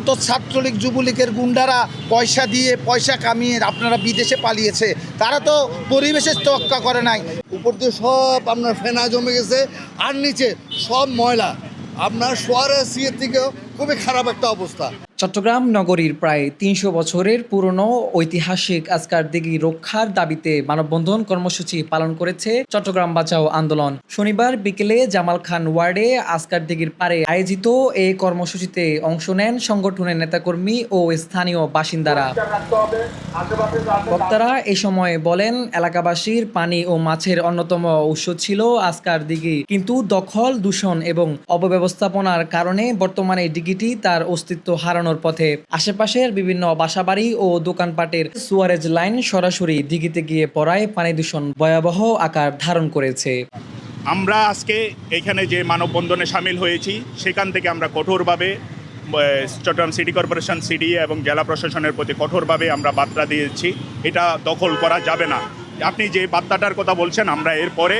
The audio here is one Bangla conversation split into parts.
তো ছাত্রলীগ যুবলীগের গুন্ডারা পয়সা কামিয়ে আপনারা বিদেশে পালিয়েছে, তারা তো পরিবেশের তোয়াক্কা করে নাই। উপর দিয়ে সব আপনার ফেনা জমে গেছে, আর নিচে সব ময়লা। আপনার শোয়ারের সিয়ের থেকেও খুবই খারাপ একটা অবস্থা। চট্টগ্রাম নগরীর প্রায় ৩০০ বছরের পুরনো ঐতিহাসিক আজকার দিঘি রক্ষার দাবিতে মানববন্ধন কর্মসূচি পালন করেছে চট্টগ্রাম বাঁচাও আন্দোলন। শনিবার বিকেলে জামাল খান ওয়ার্ডে আজকার দিঘির পাড়ে আয়োজিত এই কর্মসূচিতে অংশ নেন সংগঠনের নেতাকর্মী ও স্থানীয় বাসিন্দারা। বক্তারা এ সময় বলেন, এলাকাবাসীর পানি ও মাছের অন্যতম উৎস ছিল আজকার দিঘি, কিন্তু দখল, দূষণ এবং অপব্যবস্থাপনার কারণে বর্তমানে দিঘিটি তার অস্তিত্ব হারানোর পথে। আশেপাশের বিভিন্ন বাসাবাড়ি ও দোকানপাটের সুয়ারেজ লাইন সরাসরি দিঘিতে গিয়ে পড়ায় পানি দূষণ ভয়াবহ আকার ধারণ করেছে। আমরা আজকে এখানে যে মানববন্ধনে সামিল হয়েছি, সেখান থেকে আমরা কঠোরভাবে চট্টগ্রাম সিটি কর্পোরেশন, সিডিএ এবং জেলা প্রশাসনের প্রতি কঠোরভাবে আমরা বার্তা দিয়েছি, এটা দখল করা যাবে না। আপনি যে বার্তাটার কথা বলছেন, আমরা এরপরে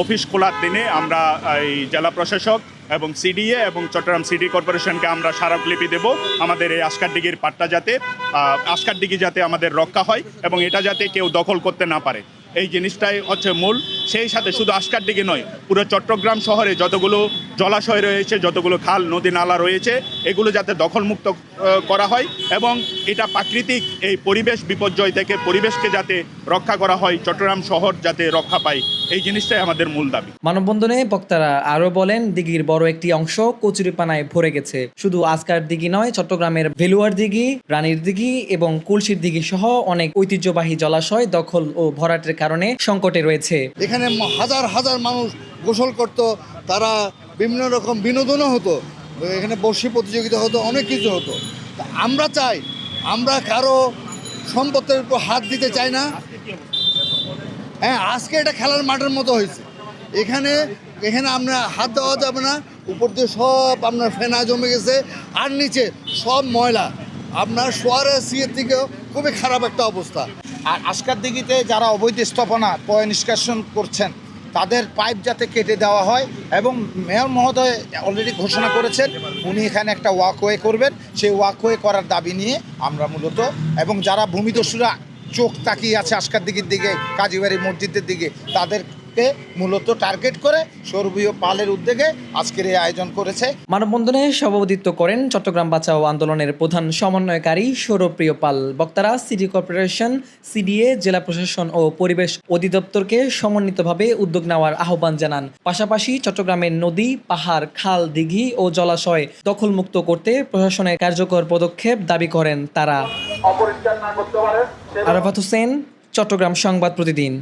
অফিস খোলার দিনে আমরা এই জেলা প্রশাসক এবং সিডিএ এবং চট্টগ্রাম সিটি কর্পোরেশনকে আমরা স্মারকলিপি দেব, আমাদের এই আজকারদিঘির পাটটা যাতে আজকারদিঘি যাতে আমাদের রক্ষা হয় এবং এটা যাতে কেউ দখল করতে না পারে, এই জিনিসটাই হচ্ছে মূল। সেই সাথে শুধু আজকারদিঘি নয়, পুরো চট্টগ্রাম শহরে যতগুলো জলাশয় রয়েছে, যতগুলো খাল নদী নালা রয়েছে, এগুলো যাতে দখলমুক্ত করা হয় এবং এটা প্রাকৃতিক এই পরিবেশ বিপর্যয় থেকে পরিবেশকে যাতে রক্ষা করা হয়, চট্টগ্রাম শহর যাতে রক্ষা পায়, এই জিনিসটাই আমাদের মূল দাবি। মানববন্ধনে বক্তারা আরও বলেন, দিঘির বড় একটি অংশ কচুরিপানায় ভরে গেছে। শুধু আজকার দিঘি নয়, চট্টগ্রামের ভেলুয়ার দিঘি, রানীর দিঘি এবং কুলসির দিঘি সহ অনেক ঐতিহ্যবাহী জলাশয় দখল ও ভরাটের কারণে সংকটে রয়েছে। এখানে হাজার হাজার মানুষ গোসল করত, তারা বিভিন্ন রকম বিনোদনও হতো, এখানে বর্ষি প্রতিযোগিতা হতো, অনেক কিছু হতো। আমরা চাই, আমরা কারো সম্পত্তির উপর হাত দিতে চাই না। হ্যাঁ, আজকে এটা খেলার মাঠের মতো হয়েছে। এখানে আমরা হাত দেওয়া যাবে না। উপর দিয়ে সব আপনার ফেনা জমে গেছে, আর নিচে সব ময়লা। আপনার শোয়ারের সিয়ের থেকেও খুবই খারাপ একটা অবস্থা। আর আজকার দিঘিতে যারা অবৈধ স্থাপনা নিষ্কাশন করছেন, তাদের পাইপ যাতে কেটে দেওয়া হয় এবং মেয়র মহোদয় অলরেডি ঘোষণা করেছেন উনি এখানে একটা ওয়াকওয়ে করবেন। সেই ওয়াকওয়ে করার দাবি নিয়ে আমরা মূলত, এবং যারা ভূমিদস্যুরা চোখ তাকিয়ে আছে আজকার দিঘির দিকে, কাজীবাড়ি মসজিদের দিকে, তাদেরকে মূলত টার্গেট করে সৌরভীয় পালের উদ্যোগে আজকের এই আয়োজন করেছে। মানববন্ধনে সভাপতিত্ব করেন চট্টগ্রাম বাঁচাও আন্দোলনের প্রধান সমন্বয়কারী সৌরভপ্রিয় পাল। বক্তারা সিটি কর্পোরেশন, সিডিএ, জেলা প্রশাসন ও পরিবেশ অধিদপ্তরকে সমন্বিতভাবে উদ্যোগ নেওয়ার আহ্বান জানান। পাশাপাশি চট্টগ্রামের নদী, পাহাড়, খাল, দিঘি ও জলাশয় দখলমুক্ত করতে প্রশাসনের কার্যকর পদক্ষেপ দাবি করেন তারা। আরাফাত হোসেন, চট্টগ্রাম সংবাদ প্রতিদিন।